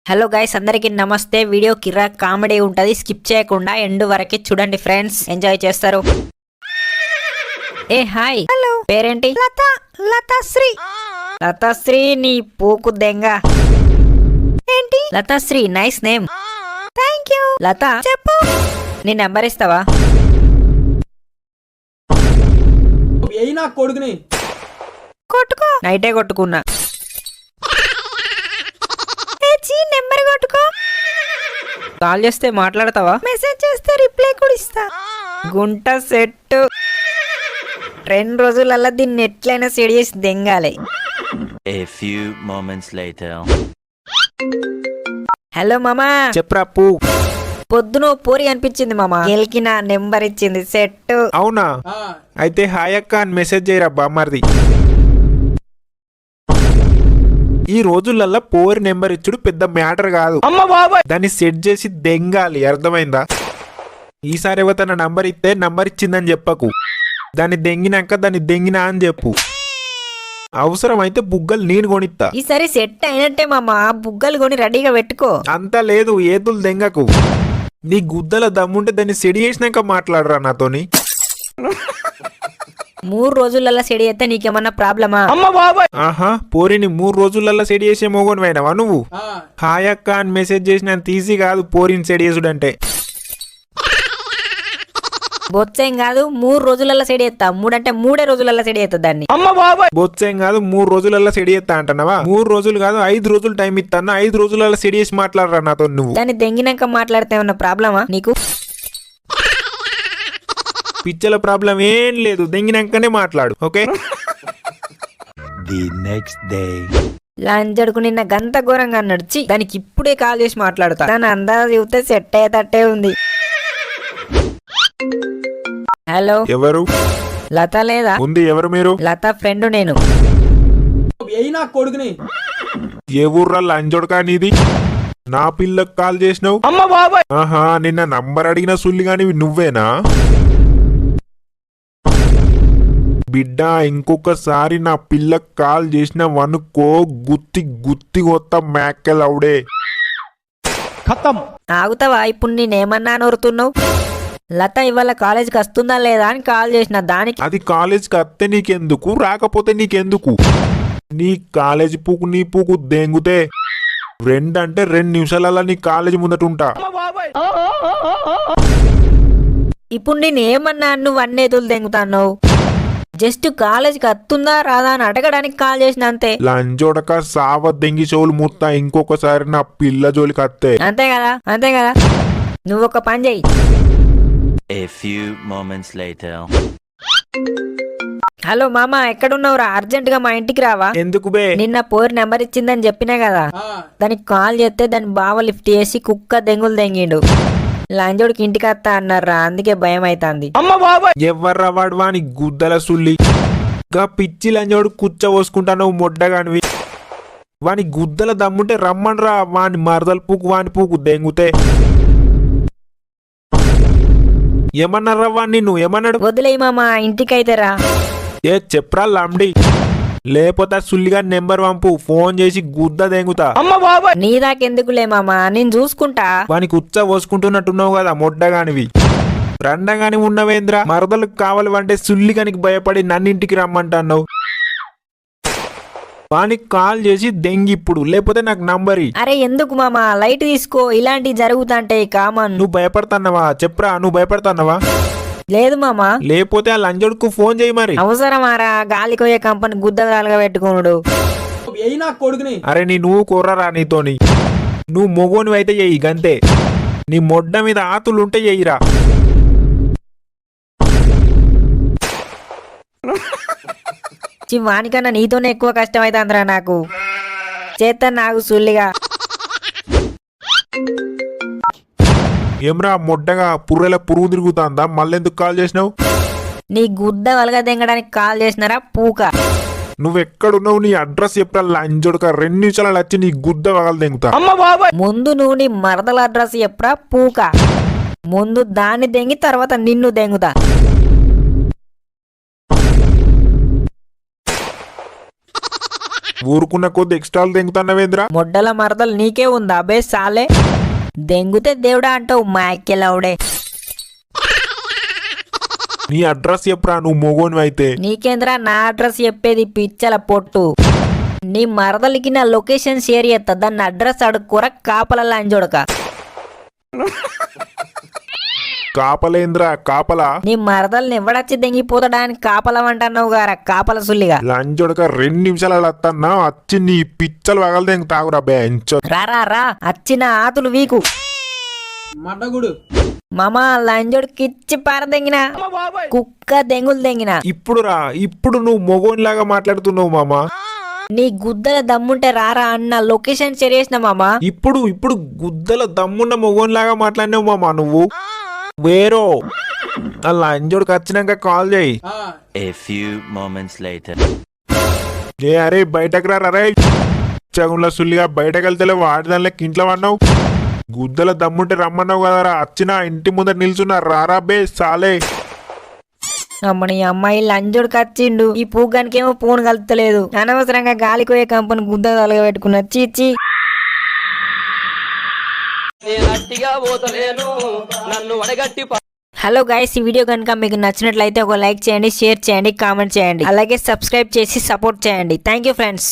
Hello guys, అందరికి నమస్తే. Video కిరా comedy ఉంటది, స్కిప్ చేయకుండా ఎండ్ వరకు చూడండి ఫ్రెండ్స్, ఎంజాయ్ చేస్తారు. ఏ హాయ్, హలో, పేరేంటి? లతాశ్రీ. లతాశ్రీ నీ పూకు దెంగ. ఏంటి? Latashri, nice name. Thank you. Lata, చెప్పు. నీ నెంబర్ ఇస్తావా? కొడుకుని కొట్టుకో. నైటే కొట్టుకున్నా. నెంబర్ కొట్టుకో. కాల్ చేస్తే మాట్లాడతావా? మెసేజ్ చేస్తే రిప్లై కూడా ఇస్తా. గుంట సెట్. 2 రోజులల్లా దీన్ని ఎట్లయినా సెట్ చేసి దెంగాలి. A few moments later. Hello మామా. చెప్పరా పూ. పొద్దున పోరి అనిపించింది మామా, గెలికి నా నెంబర్ ఇచ్చింది. సెట్. అవునా? అయితే హాయ్ అక్క అని మెసేజ్ చేయరా బామ్మర్ది. ఈ రోజులల్లా పోరి నెంబర్ ఇచ్చుడు పెద్ద మ్యాటర్ కాదు, దాన్ని సెట్ చేసి దెంగాలి, అర్థమైందా? ఈసారి ఎవతన నంబర్ ఇస్తే నంబర్ ఇచ్చిందని చెప్పకు, దాన్ని దెంగినాక దాన్ని దెంగినా అని చెప్పు. అవసరం అయితే బుగ్గలు నేను కొనిస్తా. ఈసారి సెట్ అయినట్టే మామా, బుగ్గలు కొని రెడీగా పెట్టుకో. అంతా లేదు, ఏతులు దెంగకు. నీ గుద్దల దమ్ముంటే దాన్ని సెడి చేసినాక మాట్లాడరా నాతోని. 3 రోజులల్లా సెడి అయితే నీకేమన్నా ప్రాబ్లమా? ఆహా, పోరిని 3 రోజులల్లా సెడి చేసే మోగోని పోయినావా నువ్వు? హాయ్ అక్క అని మెసేజ్ చేసినంత ఈజీ కాదు పోరిని సెడి చేసుడంటే. బొచ్చేం కాదు, 3 రోజులల్లా సెడి ఎత్తా. 3 అంటే 3 రోజులల్లా సెడి ఎత్తా దాన్ని. బొచ్చేం కాదు, 3 రోజులల్లా సెడి చేస్తా అంటున్నావా? 3 రోజులు కాదు, 5 రోజులు టైం ఇస్తాను. 5 రోజులల్లా సెడి చేసి మాట్లాడరా నాతో నువ్వు. దాన్ని దెంగినాక మాట్లాడితే ఏమన్నా ప్రాబ్లమా నీకు? పిచ్చల ప్రాబ్లం ఏం లేదు, దెంగినాకనే మాట్లాడు, ఓకే? The next day. లంచడుకు నిన్న గంత ఘోరంగా నడిచి దానికి ఇప్పుడే కాల్ చేసి మాట్లాడుతా. దాని అందాజ చూస్తే సెట్ అయ్యేటట్టే ఉంది. హలో, ఎవరు? లత లేదా? ఉంది. ఎవరు మీరు? లత ఫ్రెండ్ నేను. కొడుకుని ఏ ఊర్రా లంచోడకా నీది? నా పిల్లకు కాల్ చేసినావు? ఆహా, నిన్న నంబర్ అడిగిన సుల్లి గాని నువ్వేనా? బిడ్డ, ఇంకొకసారి నా పిల్లకు కాల్ చేసిన వనుకో గుత్తి గుత్తి కొత్త మేకలు అవుడే. ఆగుతావా? ఇప్పుడు నేనేమన్నా నోరుతున్నావు? లత ఇవాళ కాలేజీకి వస్తుందా లేదా అని కాల్ చేసిన దానికి. అది కాలేజీకి వస్తే నీకెందుకు, రాకపోతే నీకెందుకు? నీ కాలేజీ పూకు నీ పూకు దెంగుతే 2 అంటే 2 నిమిషాలలో నీ కాలేజీ ముందట ఉంటా. ఇప్పుడు నేనేమన్నా నువ్వు అన్నేతులు దెంగుతాన్నావు? జస్ట్ కాలేజీకి వస్తుందా రాదా అని అడగడానికి కాల్ చేసిన అంతే. లంజోడక సావ దెంగి చెవులు ముత్తా ఇంకొకసారి నా పిల్ల జోలికి వస్తే. అంతే కదా, అంతే కదా. నువ్వు ఒక పని చెయ్యి. A few moments later. Hello మామా, ఎక్కడున్నావురా? అర్జెంట్ గా మా ఇంటికి రావా? ఎందుకు బే? నిన్న పోరు నెంబర్ ఇచ్చిందని చెప్పినా కదా, దానికి కాల్ చేస్తే దాని బావ లిఫ్ట్ చేసి కుక్క దెంగులు దెంగిండు. లంజోడికి ఇంటికి వస్తా అన్నారా, అందుకే భయం అవుతుంది. ఎవర్రా వాడు? వాని గుద్దల సుల్లి. గా పిచ్చి లంజోడు కుచ్చ పోసుకుంటాను మొడ్డగానివి. వాని గుద్దల దమ్ముంటే రమ్మన్రా, వాని మరదల పూకు వాని పూకు దెంగుతే. ఏమన్నారా వాణ్ణి? నువ్వు ఏమన్నాడు? వదిలే మామా, ఇంటికైతే రా. ఏ చెప్పరా లండి, లేకపోతే సుల్లిగా నెంబర్ పంపు, ఫోన్ చేసి గుద్ద దెంగుతా. నీ దాకెందుకులే మామా, నేను చూసుకుంటా. వానికి ఉచ్చ పోసుకుంటున్నట్టున్నావు కదా మొడ్డగానివి. రండగాని ఉన్నవేంద్ర, మరదలకు కావాలి అంటే సుల్లిగానికి భయపడి నన్నింటికి రమ్మంటున్నావు. వానికి కాల్ చేసి దెంగి ఇప్పుడు, లేకపోతే నాకు నంబర్. అరే ఎందుకు మామా, లైట్ తీసుకో, ఇలాంటి జరుగుతాంటే కామన్. నువ్వు భయపడతాన్నవా? చెప్పరా, నువ్వు భయపడతాన్నవా? లేదు మామా. లేకపోతే ఆ లంజోడుకు ఫోన్ చేయి మరి. అవసరమారా గాలికోయే కంపెనీ గుద్దగాలుగా పెట్టుకున్నాడు. కొడుకుని అరే నువ్వు కోర్రరా నీతోని. నువ్వు మొగోని అయితే చెయ్యి గంతే. నీ మొడ్డ మీద ఆతులుంటే చెయ్యిరా. వానికన్నా నీతోనే ఎక్కువ కష్టం అవుతుందిరా నాకు. చేత నాకు సుల్లిగా. ఏమ్రా మొడ్డగా పుర్రెల పురుగు తిరుగుతాందా? మళ్ళెందుకు కాల్ చేసినావు? నీ గుద్ద వలగ దెంగడానికి కాల్ చేసినారా పూక? నువ్వెక్కడున్నావు? నీ అడ్రస్ చెప్పరా లంజోడుక. 2 నిమిషాలు వచ్చి నీ గుద్ద వగలు దెంగుతా. ముందు నువ్వు నీ మరదల అడ్రస్ చెప్పరా పూక. ముందు దాన్ని దెంగి తర్వాత నిన్ను దెంగుతా. ఊరుకున్న కొద్ది ఎక్స్ట్రాలు తెంగుతున్నావేంద్రా? మొడ్డల మరదలు నీకే ఉందా బే సాలే? దెంగుతే దేవుడా అంటావు మా ఎక్కెలవుడే. నీ అడ్రస్ చెప్పురా నువ్వు మొగోని అయితే. నీకేంద్రా నా అడ్రస్ చెప్పేది పిచ్చల పొట్టు. నీ మరదలికి నా లొకేషన్ షేర్ చేస్తా, దాన్ని అడ్రస్ అడుక్కోర కాపల లాంజోడక. కాపలేంద్రా కాపలా? నీ మరదల్ని ఎవడచ్చి దెంగిపోతాడా అని కాపలమంటున్నావు గారా కాపల సుల్లిగా. లంచోడక 2 నిమిషాలు వస్తున్నా వచ్చి నీ పిచ్చలు వగలు తెంగు తాగురా బెంచ్. రారా రా అచ్చిన ఆతులు వీకు. మడ్డగుడు మామా లంజోడికి ఇచ్చి పారదెంగిన కుక్క దెంగులు దెంగిన. ఇప్పుడు నువ్వు మొగోనిలాగా మాట్లాడుతున్నావు మామా. నీ గుద్దల దమ్ముంటే రారా అన్న లొకేషన్ షేర్ చేసిన మామా. ఇప్పుడు గుద్దల దమ్మున్న మొగోనిలాగా మాట్లాడినావు మామా నువ్వు. వేరో ఆ లంజోడికి వచ్చినాక కాల్ చేయి. A few moments later. ఏ అరే బయటకు రా రే చగుండ్ల సుల్లిగా బయటకు వెళ్తే వాడి దానిలోకి ఇంట్లో పడినావు. గుద్దల దమ్ముంటే రమ్మన్నావు కదరా, వచ్చిన ఇంటి ముందర నిల్చున్నా రారా బే సాలే. అమ్మని అమ్మాయి లంజోడికి వచ్చిండు, ఈ పూగానికేమో ఫోన్ కలుతలేదు. అనవసరంగా గాలికోయే కంపెనీ గుద్ద తలగా పెట్టుకున్న చీచి. హలో గైస్, ఈ వీడియో కనుక మీకు నచ్చినట్లయితే ఒక లైక్ చేయండి, షేర్ చేయండి, కామెంట్ చేయండి, అలాగే సబ్స్క్రైబ్ చేసి సపోర్ట్ చేయండి. Thank you friends.